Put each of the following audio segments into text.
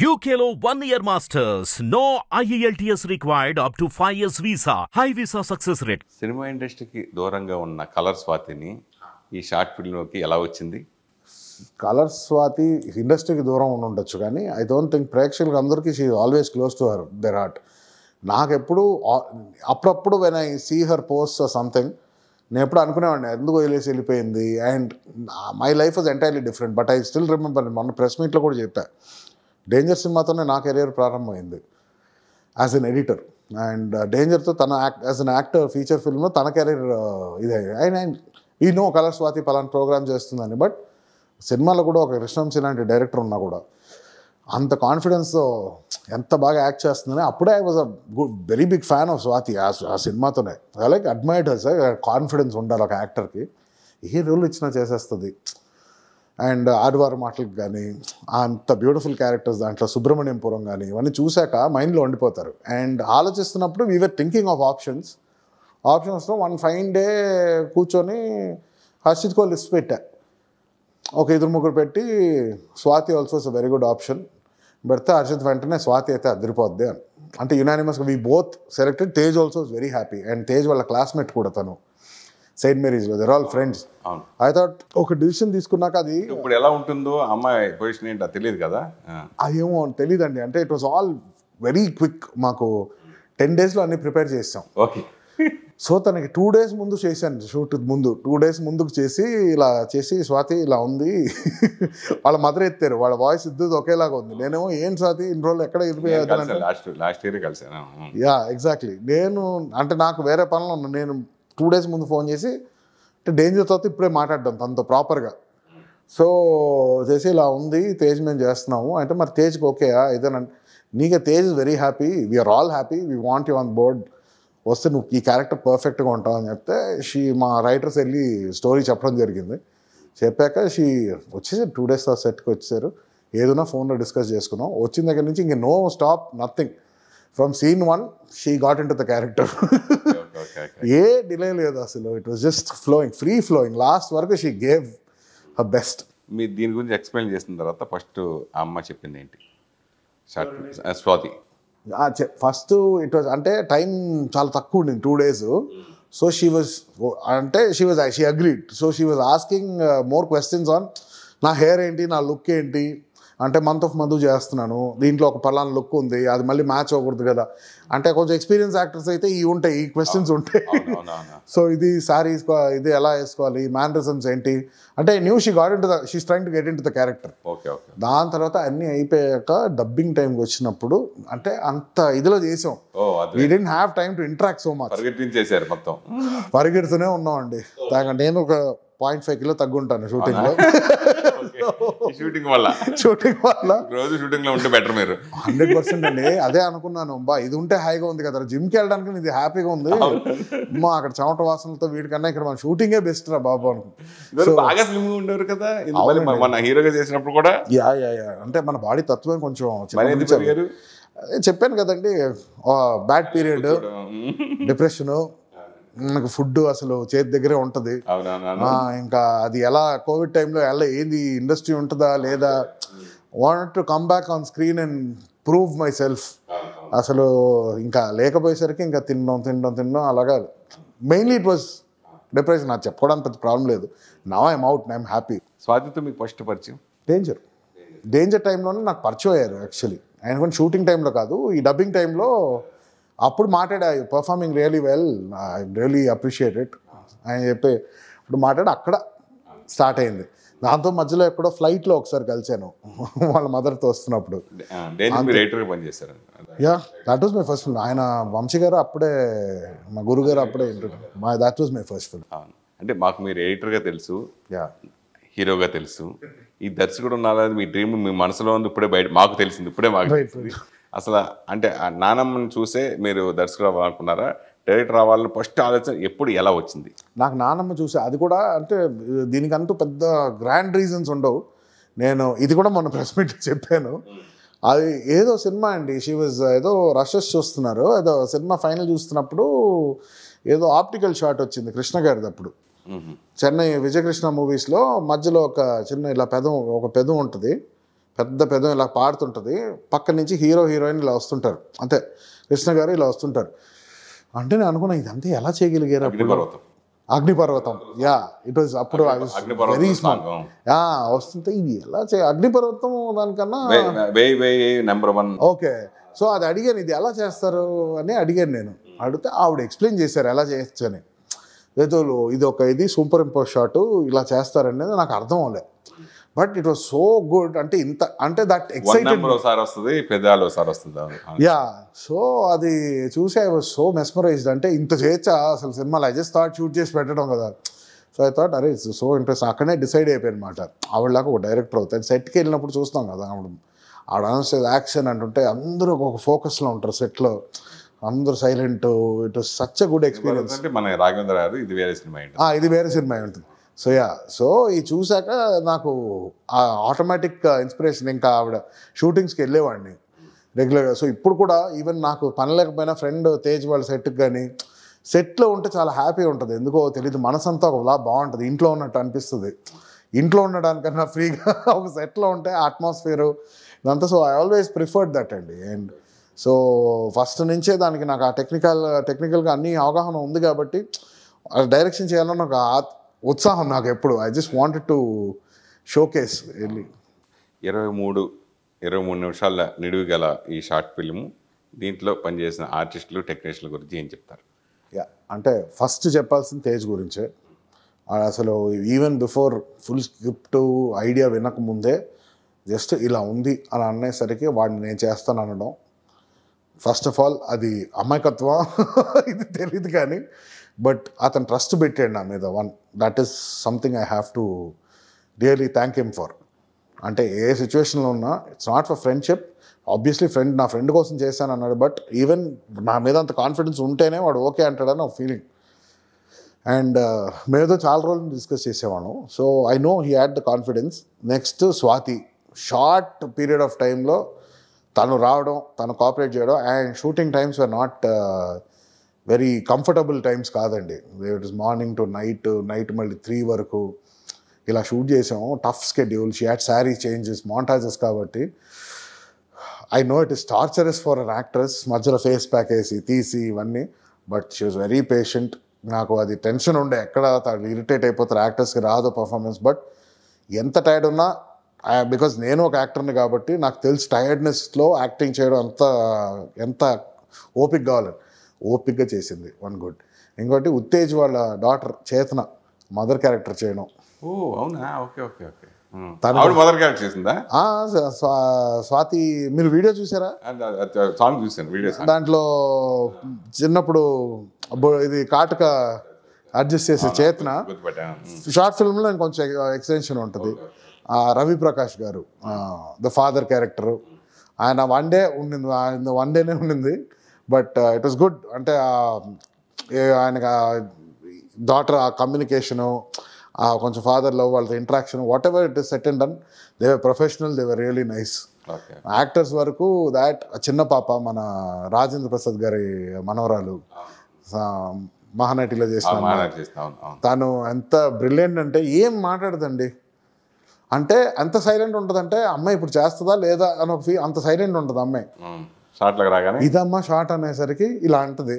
UKLO 1 year masters. No IELTS required up to 5 years visa. High visa success rate. Cinema ఇండస్ట్రీకి దూరంగా ఉన్న colour స్వాతిని ఈ short ఫిల్మ్లోకి ఎలా వచ్చింది? కలర్ స్వాతి ఇండస్ట్రీకి దూరం ఉండొచ్చు, కానీ ఐ డోంట్ థింక్ ప్రేక్షకులకు అందరికీ she always close to her their heart. నాకెప్పుడు అప్పుడప్పుడు when I see her post or something నేను ఎప్పుడు అనుకునేవాడిని ఎందుకు వదిలేసి వెళ్ళిపోయింది. And my life was entirely different. But I still remember, మొన్న ప్రెస్ మీట్లో కూడా చెప్పా, డేంజర్ సినిమాతోనే నా కెరీర్ ప్రారంభమైంది యాజ్ అన్ ఎడిటర్. అండ్ డేంజర్తో తన యాజ్ అన్ యాక్టర్ ఫీచర్ ఫిల్మ్లో తన కెరీర్ ఇదే. అండ్ ఈ నో కలర్ స్వాతి పలానా ప్రోగ్రామ్ చేస్తుందని. బట్ సినిమాలో కూడా ఒక కృష్ణవంశీ లాంటి డైరెక్టర్ ఉన్నా కూడా అంత కాన్ఫిడెన్స్తో ఎంత బాగా యాక్ట్ చేస్తుందని అప్పుడే I was a very big fan of Swathi ఆ సినిమాతోనే. I like admired her sir. Confidence ఉండాలి ఒక యాక్టర్కి, ఏ రోల్ ఇచ్చినా చేసేస్తుంది. అండ్ ఆదివారం మాటలకు కానీ అంత బ్యూటిఫుల్ క్యారెక్టర్స్ దాంట్లో సుబ్రహ్మణ్యంపురం కానీ ఇవన్నీ చూశాక మైండ్లో ఉండిపోతారు. అండ్ ఆలోచిస్తున్నప్పుడు వీ వర్ థింకింగ్ ఆఫ్ ఆప్షన్స్లో వన్ ఫైన్ డే కూర్చొని హర్షిత్కో లిస్ట్ పెట్టా. ఒక 2-3 పెట్టి Swathi also is a very good option పెడితే హర్షిత్ వెంటనే స్వాతి అయితే అదిరిపోద్ది అని. అంటే యునానిమస్గా we both selected. Tej also is very happy. And Tej వాళ్ళ క్లాస్మేట్ కూడా తను సెయింట్ మేరీస్లో, they're all friends. I thought ఒక డిసిషన్ తీసుకున్నాక అది ఇప్పుడు ఎలా ఉంటుందో అమ్మాయి పొజిషన్ ఏంటో తెలియదు కదా. అదేమో తెలియదండి. అంటే it was all very quick. మాకు 10 daysలో అన్ని ప్రిపేర్ చేసాం. ఓకే. సో తనకి 2 days ముందు చేశాను, షూట్ ముందు 2 days ముందుకు చేసి ఇలా చేసి స్వాతి ఇలా ఉంది వాళ్ళ మదర్ ఎత్తారు. వాళ్ళ వాయిస్ ఇద్దరు ఒకేలాగా ఉంది. నేనేమో ఏం స్వాతి ఇన్ని రోజులు ఎక్కడ వెళ్ళిపోయాను. లాస్ట్ ఇయర్ కలిసాను. Yeah exactly. నేను అంటే నాకు వేరే పనులు ఉన్నా. నేను 2 days ముందు ఫోన్ చేసి అంటే డేంజర్ తర్వాత ఇప్పుడే మాట్లాడడం తనతో ప్రాపర్గా. సో చేసి ఇలా ఉంది తేజ్ మేము చేస్తున్నాము అంటే, మరి తేజ్కి ఓకేయా ఇదేనంటే, నీకే Tej is very happy, we are all happy, we want you on board, వస్తే నువ్వు ఈ క్యారెక్టర్ పర్ఫెక్ట్గా ఉంటావు అని చెప్తే మా రైటర్స్ వెళ్ళి స్టోరీ చెప్పడం జరిగింది. చెప్పాక వచ్చేసి 2 days సెట్కి వచ్చేసారు. ఏదైనా ఫోన్లో డిస్కస్ చేసుకున్నాం. వచ్చిన దగ్గర నుంచి ఇంక no stop nothing. From scene 1 she got into the character. ఏ డిలే లేదు అసలు. It was just flowing, free flowing. Last వరకు షీ గేవ్ హర్ బెస్ట్. మీరు దీని గురించి ఎక్స్ప్లెయిన్ చేసిన తర్వాత ఫస్ట్ ఆ అమ్మ చెప్పింది ఏంటి? స్వాతి ఫస్ట్ ఇట్ వాజ్ అంటే టైం చాలా తక్కువ ఉండింది 2 days. So she agreed. So she was asking more questions on నా హెయిర్ ఏంటి, నా లుక్ ఏంటి. అంటే మంత్ ఆఫ్ మధు చేస్తున్నాను, దీంట్లో ఒక పలానా లుక్ ఉంది, అది మళ్ళీ మ్యాచ్ అవ్వకూడదు కదా. అంటే కొంచెం ఎక్స్పీరియన్స్ యాక్టర్స్ అయితే ఈ క్వశ్చన్స్ ఉంటాయి. సో ఇది శారీ ఇది ఎలా వేసుకోవాలి, మ్యానరిజమ్స్ ఏంటి అంటే new she got in to she's trying to get in to the character. దాని తర్వాత అన్నీ అయిపోయాక డబ్బింగ్ టైంకి వచ్చినప్పుడు అంటే అంత ఇదిలో చేసాం. We didn't have time to interact so much. పరిగెడుతూనే ఉన్నామండి. నేను ఒక 0.5 kilo తగ్గుంటాను షూటింగ్ వల్ల. రోజు షూటింగ్ లో ఉంటే బెటర్. మీరు 100% అండి. అదే అనుకున్నాను, ఇది ఉంటే హాయిగా ఉంది కదా, జిమ్కి వెళ్ళడానికి ఇది హ్యాపీగా ఉంది. అక్కడ చెమట వాసనలతో వీటికన్నా ఇక్కడ మన షూటింగే బెస్ట్ రా బాబు అనుకుంటున్నారు. బాగా స్లిమ్ ఉండేవారు కదా మన హీరోగా చేసినప్పుడు కూడా. యా అంటే మన బాడీ తత్వం కొంచెం చెప్పాను కదండి, బ్యాడ్ పీరియడ్, డిప్రెషన్, మనకు ఫుడ్ అసలు చేతి దగ్గరే ఉంటుంది. ఇంకా అది ఎలా కోవిడ్ టైంలో ఎలా ఏంది ఇండస్ట్రీ ఉంటుందా లేదా, want to come back on screen and prove myself. అసలు ఇంకా లేకపోయేసరికి ఇంకా తినడం అలాగా. Mainly it was depression. నాకు చెప్పుకోవడానికి పెద్ద ప్రాబ్లం లేదు. Now I'm out, I'm happy. స్వాతితో మీకు ఫస్ట్ పరిచయం డేంజర్ టైంలోనే నాకు పరిచయం అయ్యారు యాక్చువల్లీ. ఆయన కూడా షూటింగ్ టైంలో కాదు, ఈ డబ్బింగ్ టైంలో. అప్పుడు మాట్లాడా, performing really well, I really appreciate it ఆయన చెప్పి ఇప్పుడు అక్కడ స్టార్ట్ అయింది. దాంతో మధ్యలో ఎక్కడో ఫ్లైట్లో ఒకసారి కలిసాను వాళ్ళ మదర్తో వస్తున్నప్పుడు. Yeah that was my first film. ఆయన వంశీ గారు అప్పుడే, మా గురుగారు అప్పుడే that was my first film. అంటే మాకు మీరు ఎడిటర్గా తెలుసు, హీరోగా తెలుసు, ఈ దర్శకుడు ఉన్నారని మీ డ్రీమ్ మీ మనసులో ఉంది ఇప్పుడే బయట మాకు తెలిసింది. అసలు అంటే నానమ్మని చూసే మీరు దర్శకుడు అవ్వాలనుకున్నారా, డైరెక్టర్ రావాలని ఫస్ట్ ఆలోచన ఎప్పుడు ఎలా వచ్చింది? నాకు నానమ్మ చూసే, అది కూడా అంటే దీనికంటూ పెద్ద గ్రాండ్ రీజన్స్ ఉండవు. నేను ఇది కూడా మొన్న ప్రెస్ మీట్ చెప్పాను. అది ఏదో సినిమా అండి, షీ వాజ్ ఏదో రషెస్ చూస్తున్నారు, ఏదో సినిమా ఫైనల్ చూస్తున్నప్పుడు ఏదో ఆప్టికల్ షాట్ వచ్చింది కృష్ణ గారిది. అప్పుడు చెన్నై విజయకృష్ణ మూవీస్లో మధ్యలో ఒక చిన్న ఇలా ఒక పెదం ఉంటుంది, పెద్ద పెద్ద ఇలా పాడుతుంటుంది, పక్క నుంచి హీరో హీరోయిన్ ఇలా వస్తుంటారు, అంతే కృష్ణ గారు ఇలా వస్తుంటారు. అంటే నేను అనుకున్నా ఇదంతా ఎలా చేయగలిగారు అప్పుడు. అగ్నిపర్వతం, యా ఇట్ వాజ్ అప్పుడు వెరీ స్మాల్, యా వస్తుంటే ఇది ఎలా అగ్నిపర్వతం దానికన్నా నెంబర్ 1. ఓకే, సో అది అడిగాను, ఇది ఎలా చేస్తారు అని అడిగాను నేను. అడిగితే ఆవిడ ఎక్స్ప్లెయిన్ చేశారు ఎలా చేయొచ్చు అని. ఏదో ఇది సూపర్ ఇంపోజ్ షాట్ ఇలా చేస్తారనేది నాకు అర్థం అవ్వలేదు, but it was so good. అంటే ఇంత అంటే దట్ ఎక్సైటెడ్ వస్తుంది, పెదాలు వస్తుంది. యా, సో అది చూసి ఐ వాజ్ సో మెస్మరైజ్డ్. అంటే ఇంత చేయొచ్చా అసలు సినిమాలో, ఐ జస్ట్ థాట్ షూట్ చేసి పెట్టడం కదా. సో ఐ థాట్ అరే ఇట్స్ సో ఇంట్రెస్ట్. అక్కడనే డిసైడ్ అయిపోయాను అనమాట, ఆవిడలాగా ఒక డైరెక్టర్ అవుతాను. సెట్కి వెళ్ళినప్పుడు చూస్తాం కదా, ఆవిడ అనౌన్స్ యాక్షన్ అంటుంటే అందరూ ఒక ఫోకస్లో ఉంటారు సెట్లో, అందరూ silent. It was such a good experience. మన రాఘవేంద్ర గారు ఇది వేరే సినిమా, ఇది వేరే సినిమా ఉంటుంది. సో యా, సో ఇది చూసాక నాకు ఆటోమేటిక్ ఇన్స్పిరేషన్. ఇంకా ఆవిడ షూటింగ్స్కి వెళ్ళేవాడిని రెగ్యులర్గా. సో ఇప్పుడు కూడా ఈవెన్ నాకు పని లేకపోయినా ఫ్రెండ్ తేజ్ వాళ్ళ సెట్కి కానీ, సెట్లో ఉంటే చాలా హ్యాపీ ఉంటుంది, ఎందుకో తెలియదు, మనసంతా ఒకలా బాగుంటుంది, ఇంట్లో ఉన్నట్టు అనిపిస్తుంది. ఇంట్లో ఉండడానికన్నా ఫ్రీగా ఒక సెట్లో ఉంటే అట్మాస్ఫియరు ఇదంతా. So I always preferred that అండి. అండ్ సో ఫస్ట్ నుంచే దానికి నాకు ఆ టెక్నికల్గా అన్ని అవగాహన ఉంది కాబట్టి డైరెక్షన్ చేయాలని ఒక ఉత్సాహం నాకు ఎప్పుడు. I just wanted to showcase వెళ్ళి. 23 నిమిషాల నిడివి గల ఈ షార్ట్ ఫిల్మ్, దీంట్లో పనిచేసిన ఆర్టిస్టులు టెక్నీషియన్ల గురించి ఏం చెప్తారు? యా, అంటే ఫస్ట్ చెప్పాల్సిన తేజ్ గురించే. అసలు even before full script idea వినకముందే జస్ట్ ఇలా ఉంది అని అనేసరికి వాడిని నేను చేస్తాను అనడం, ఫస్ట్ ఆఫ్ ఆల్ అది అమాయకత్వం ఇది తెలియదు కానీ, బట్ అతను ట్రస్ట్ పెట్టాడు నా మీద. That is something I have to really thank him for. అంటే ఏ సిచ్యువేషన్లో ఉన్నా it's not for friendship, obviously నా ఫ్రెండ్ కోసం చేశాను అన్నాడు, బట్ ఈవెన్ నా మీద అంత కాన్ఫిడెన్స్ ఉంటేనే వాడు ఓకే అంటాడని ఒక ఫీలింగ్. అండ్ మేమేదో చాలా రోజులు డిస్కస్ చేసేవాళ్ళం. So I know he had the confidence. Next Swathi, short period of టైంలో తను రావడం, తను కోఆపరేట్ చేయడం. And shooting times were not very comfortable times కాదండి. It is morning to night మళ్ళీ 3 వరకు ఇలా షూట్ చేసాము. Tough schedule, she had sari changes, montages కాబట్టి I know it is torturous for an actress. మధ్యలో ఫేస్ ప్యాక్ వేసి తీసి ఇవన్నీ, but she was very patient. నాకు అది టెన్షన్ ఉండే, ఎక్కడ ఇరిటేట్ అయిపోతారు యాక్టర్స్కి రాదు పర్ఫార్మెన్స్. బట్ ఎంత టైర్డ్ ఉన్నా, బికాజ్ నేను ఒక యాక్టర్ని కాబట్టి నాకు తెలుసు టైర్డ్నెస్లో యాక్టింగ్ చేయడం ఎంత ఓపిక కావాలని. ఓపికగా చేసింది, వన్ గుడ్. ఇంకోటి ఉత్తేజ్ వాళ్ళ డాటర్ చేతన మదర్ క్యారెక్టర్ చేయడం. అవునా? Okay okay okay. తను మదర్ క్యారెక్టర్ చేసిందా? స్వాతి, మీరు వీడియో చూసారా? సాంగ్ చూసాను, వీడియో. దాంట్లో చిన్నప్పుడు ఇది కాటుక అడ్జస్ట్ చేసే చేతన షార్ట్ ఫిల్మ్లో కొంచెం ఎక్స్టెన్షన్ ఉంటుంది. రవి ప్రకాష్ గారు ద ఫాదర్ క్యారెక్టరు, ఆయన వన్ డేనే ఉండింది, బట్ ఇట్ వాస్ గుడ్. అంటే ఆయనకు డాటర్ ఆ కమ్యూనికేషను, కొంచెం ఫాదర్ లవ్, వాళ్ళతో interaction, what ever it is set and done, they were professional, they were really nice. Actors వరకు దాట్ చిన్న పాప మన రాజేంద్ర ప్రసాద్ గారి మనవరాలు మహానటిలో చేసిన తను ఎంత బ్రిలియంట్ అంటే ఏం మాట్లాడదండి. అంటే ఎంత సైలెంట్ ఉంటుందంటే అమ్మాయి ఇప్పుడు చేస్తుందా లేదా అని ఒక అంత సైలెంట్ ఉంటుంది అమ్మాయి. ఇదమ్మా షార్ట్ అనేసరికి ఇలా అంటది,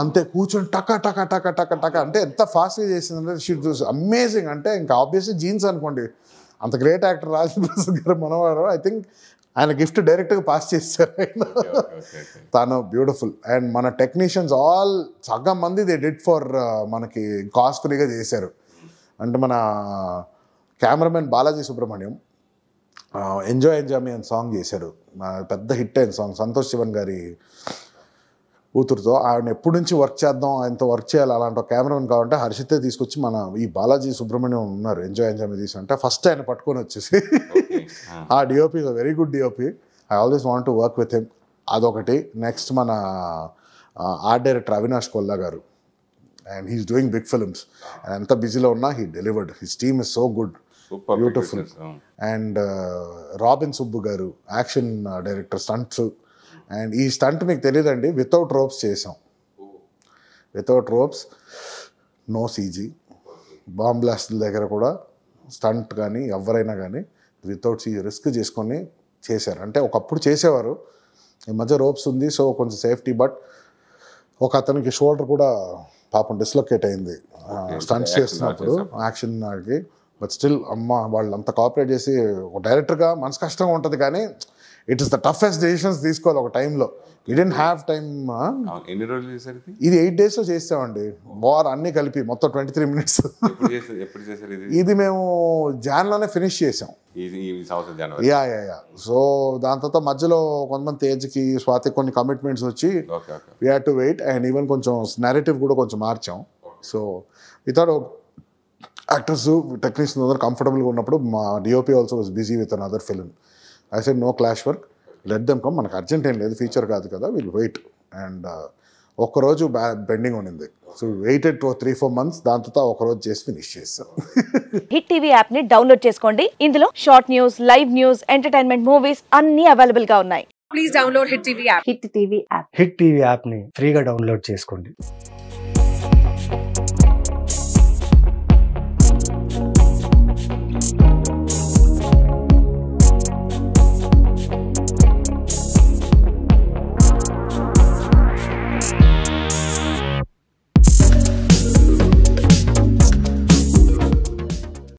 అంతే కూర్చొని టక టక టక టక టక అంటే ఎంత ఫాస్ట్గా చేసిందంటే షీ చూసి అమేజింగ్. అంటే ఇంకా ఆబ్వియస్లీ జీన్స్ అనుకోండి, అంత గ్రేట్ యాక్టర్ రాజేంద్ర ప్రసాద్ గారు మనవాడు. ఐ థింక్ ఆయన గిఫ్ట్ డైరెక్ట్గా పాస్ చేస్తారు ఆయన. తను బ్యూటిఫుల్. అండ్ మన టెక్నీషియన్స్ ఆల్ సగం మంది దే డిడ్ ఫర్ మనకి కాస్ట్లీగా చేశారు. అంటే మన cameraman Balaji Subrahmanyam enjoy enjoy అని సాంగ్ చేశారు, పెద్ద హిట్ అయిన సాంగ్, సంతోష్ శివన్ గారి కూతురుతో. ఆయన ఎప్పటి నుంచి వర్క్ చేద్దాం, ఆయనతో వర్క్ చేయాలి, అలాంటి ఒక కెమెరామెన్ కావాలంటే హర్షితే తీసుకొచ్చి మన ఈ బాలాజీ సుబ్రహ్మణ్యం ఉన్నారు ఎంజాయ్ ఎంజాయ్ తీసి అంటే ఫస్ట్ ఆయన పట్టుకొని వచ్చేసి ఆ DOP is a very good DOP, I always want to work with him. అదొకటి. నెక్స్ట్ మన art director Avinash Kolla garu, and he's doing big films. ఎంత బిజీలో ఉన్నా he delivered, his team is so good, beautiful. And Robin Subbu garu action director, stunts. And ఈ stunt మీకు తెలియదండి, without ropes చేసాం. Without ropes, no CG. Bomb బ్లాస్ట్ల దగ్గర కూడా స్టంట్ కానీ ఎవరైనా కానీ వితౌట్ రిస్క్ చేసుకొని చేశారు. అంటే ఒకప్పుడు చేసేవారు, ఈ మధ్య రోప్స్ ఉంది సో కొంచెం సేఫ్టీ. బట్ ఒక అతనికి షోల్డర్ కూడా పాపం డిస్లొకేట్ అయింది స్టంట్స్ చేస్తున్నప్పుడు యాక్షన్ ఆడికి. బట్ స్టిల్ అమ్మ వాళ్ళు అంత కోఆపరేట్ చేసి, ఒక డైరెక్టర్గా మనసు కష్టంగా ఉంటుంది కానీ it is the toughest decisions తీసుకోవాలి ఒక టైంలో. We didn't have time. ఎన్ని రోజులు చేశారు ఇది 8 daysలో చేసామండి, బార్ అన్నీ కలిపి మొత్తం 23 minutes. ఎప్పుడు చేశారు ఇది మేము జాన్లోనే ఫినిష్ చేసాం. యా. సో దాని తర్వాత మధ్యలో కొంతమంది తేజ్కి స్వాతి కొన్ని కమిట్మెంట్స్ వచ్చి we had to wait. And even కొంచెం నెరేటివ్ కూడా కొంచెం మార్చాం. సో వితౌట్ యాక్టర్స్ టెక్నీషియన్స్ అందరూ కంఫర్టబుల్గా ఉన్నప్పుడు మా DOP also was busy with another film. I said no clash work, let them come, మనకు అర్జెంట్ ఏం లేదు, ఫీచర్ కాదు కదా, విల్ వెయిట్. అండ్ ఒక్కరోజు బెండింగ్ ఉండింది. సో వెయిటెడ్ 3-4 months, దాని తర్వాత ఒకరోజు చేసి ఫినిష్ చేస్తాం. హిట్ టీవీ యాప్ ని డౌన్లోడ్ చేసుకోండి. ఇందులో short news, live news, entertainment movies అన్ని అవైలబుల్ గా ఉన్నాయి. Please download hit TV app. Hit TV యాప్ని ఫ్రీగా డౌన్లోడ్ చేసుకోండి.